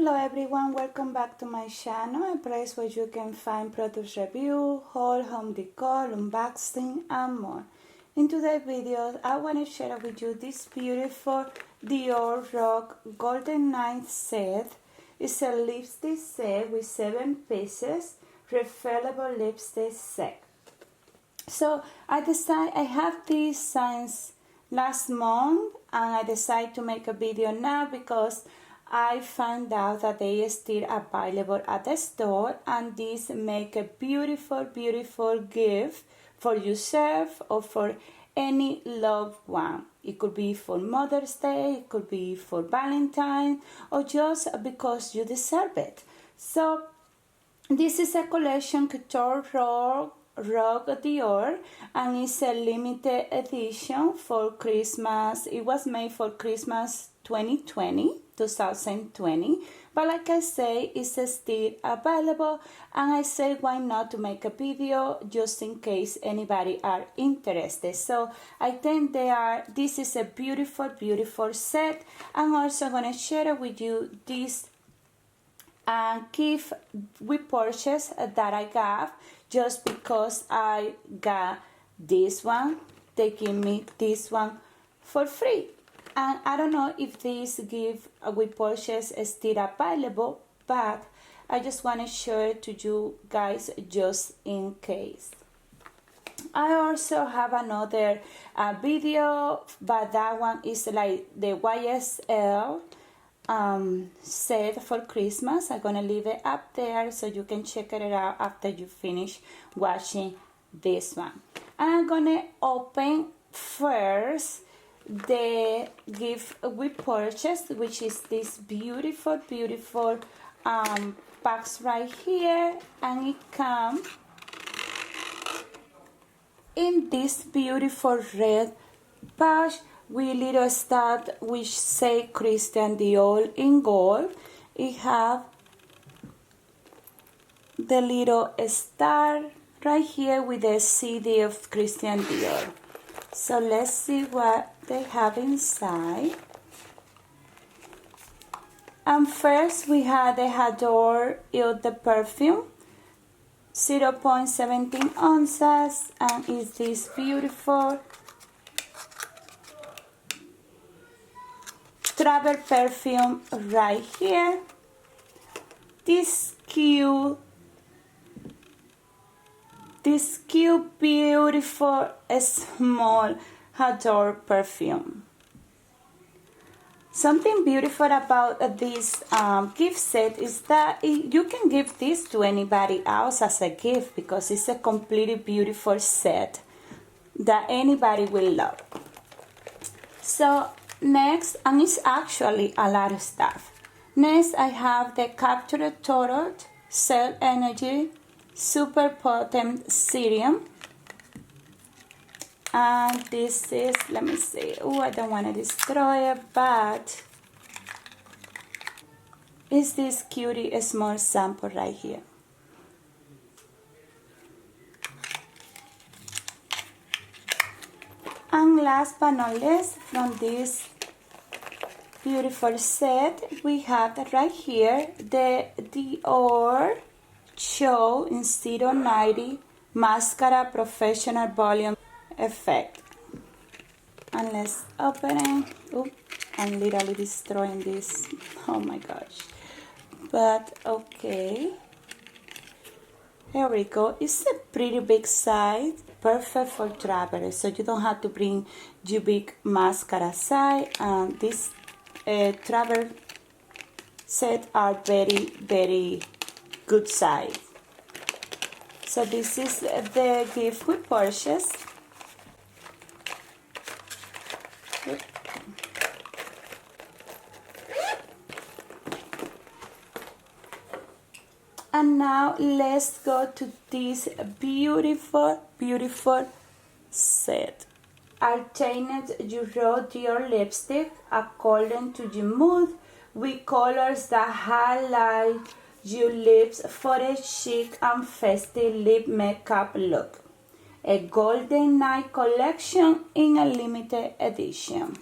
Hello everyone, welcome back to my channel, a place where you can find product review, haul, home decor, unboxing and more. In today's video, I want to share with you this beautiful Dior Rock Golden Night set. It's a lipstick set with 7 pieces, refillable lipstick set. So I have these since last month, and I decided to make a video now because I found out that they are still available at the store, and these make a beautiful gift for yourself or for any loved one. It could be for Mother's Day, it could be for Valentine, or just because you deserve it. So this is a collection Couture Rock Dior, and it's a limited edition for Christmas. It was made for Christmas 2020, but like I say, it's still available, and I say why not to make a video just in case anybody are interested. So I think this is a beautiful set. I'm also going to share with you this gift we purchased that I got just because I got this one. They give me this one for free, and I don't know if this gift we purchased is still available, but I just want to show it to you guys just in case. I also have another video, but that one is like the YSL set for Christmas. I'm gonna leave it up there so you can check it out after you finish watching this one. And I'm gonna open first the gift we purchased, which is this beautiful box right here, and it comes in this beautiful red pouch with little stud which say Christian Dior in gold. It have the little star right here with the CD of Christian Dior. So let's see what they have inside. And first we have the Dior Eau de Perfume, 0.17 ounces, and it's this beautiful travel perfume right here. This cute beautiful small Dior perfume. Something beautiful about this gift set is that you can give this to anybody else as a gift, because it's a completely beautiful set that anybody will love. So next, and it's actually a lot of stuff. Next, I have the Couture Total Cell Energy Super Potent Serum. And this is, let me see, oh, I don't want to destroy it, but it's this cutie small sample right here. And last but not least, from this beautiful set, we have right here the Dior Show in 090 Mascara Professional Volume Effect. And let's open it. Oops, I'm literally destroying this. Oh my gosh. But okay. Here we go. It's a pretty big size, perfect for travelers, so you don't have to bring your big mascara size. And this travel set are very good size. So this is the gift we purchased. And now let's go to this beautiful set. Alternate your raw Dior lipstick according to your mood, with colors that highlight your lips for a chic and festive lip makeup look. A Golden Night collection in a limited edition.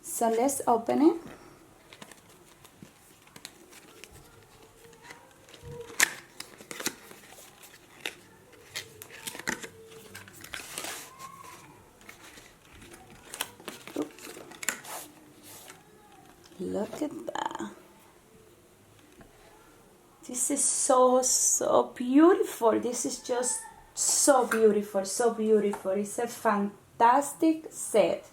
So let's open it. Look at that. This is so beautiful. This is just so beautiful, so beautiful. It's a fantastic set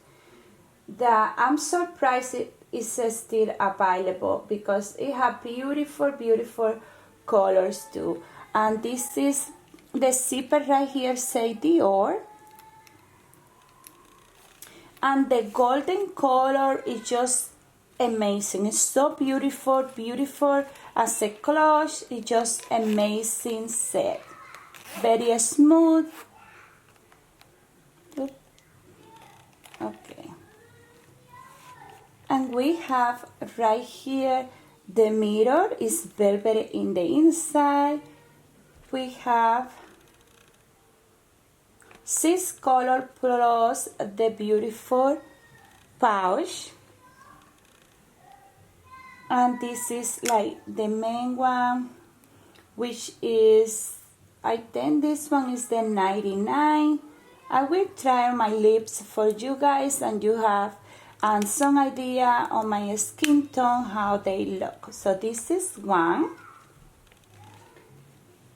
that I'm surprised it is still available because it has beautiful colors too. And this is the zipper right here say Dior, and the golden color is just amazing. It's so beautiful as a cloche. It's just amazing set, very smooth. Okay, and we have right here the mirror is velvet in the inside. We have 6 color plus the beautiful pouch, and this is like the main one, which is, I think this one is the 99. I will try my lips for you guys, and you have some idea on my skin tone how they look. So this is one,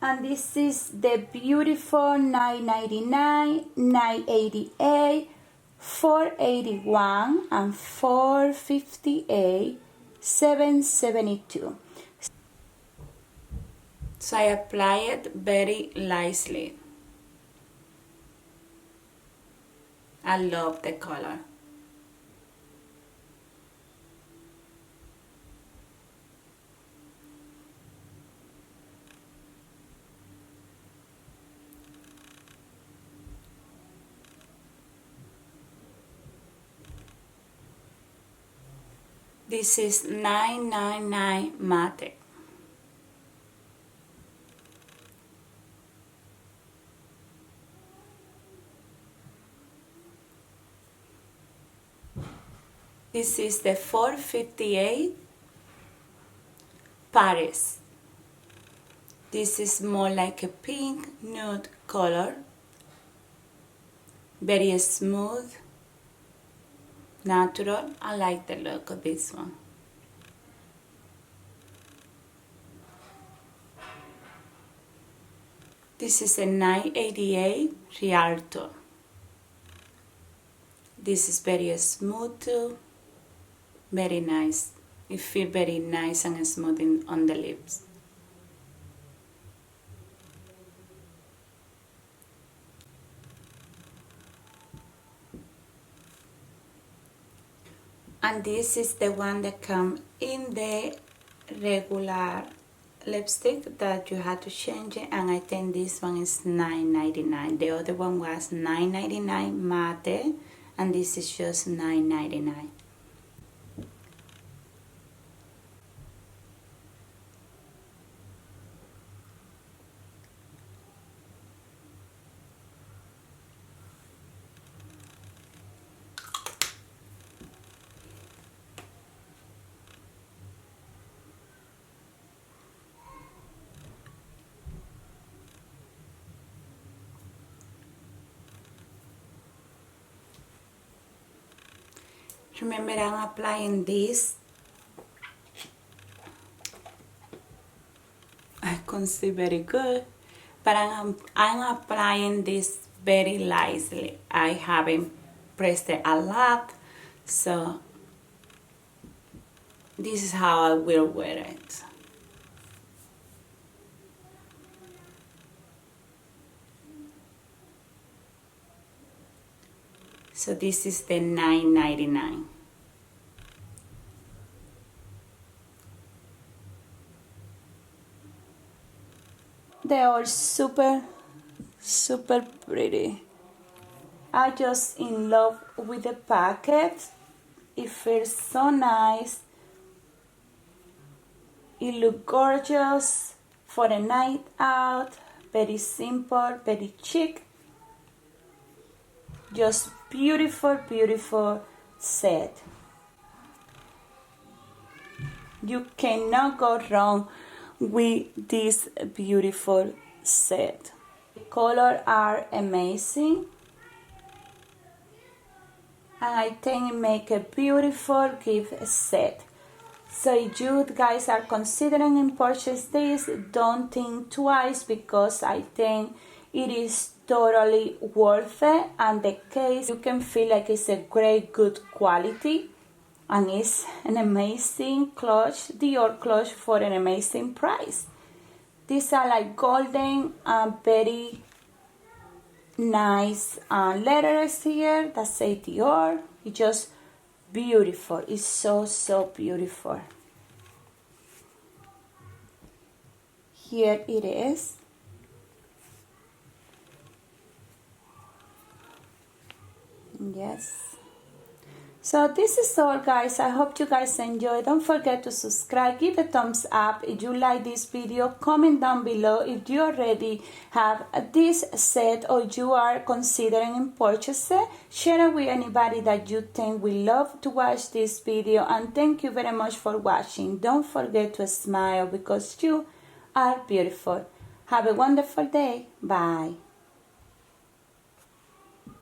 and this is the beautiful 999, 988, 481, and 458, 772. So I apply it very lightly. I love the color. This is 999 matte. This is the 458 Paris. This is more like a pink nude color. Very smooth, natural. I like the look of this one. This is a 988 Rialto. This is very smooth too. Very nice. It feels very nice and smooth on the lips. And this is the one that comes in the regular lipstick that you had to change it, and I think this one is $9.99. The other one was $9.99 matte, and this is just $9.99. Remember, I'm applying this. I can't see very good, but I'm applying this very lightly. I haven't pressed it a lot, so this is how I will wear it. So this is the $9.99. They are super pretty. I just in love with the packet. It feels so nice. It looks gorgeous for a night out. Very simple, very chic. Just beautiful set. You cannot go wrong with this beautiful set. The colors are amazing, and I think it make a beautiful gift set So if you guys are considering in purchase this, don't think twice, because I think it is totally worth it, and the case you can feel like it's a great good quality, and it's an amazing clutch, Dior clutch, for an amazing price. These are like golden and very nice letters here that say Dior. It's just beautiful. It's so beautiful. Here it is. Yes. So this is all, guys. I hope you guys enjoy. Don't forget to subscribe, give a thumbs up if you like this video, comment down below if you already have this set or you are considering in purchase it. Share it with anybody that you think will love to watch this video, and thank you very much for watching. Don't forget to smile, because you are beautiful. Have a wonderful day. Bye.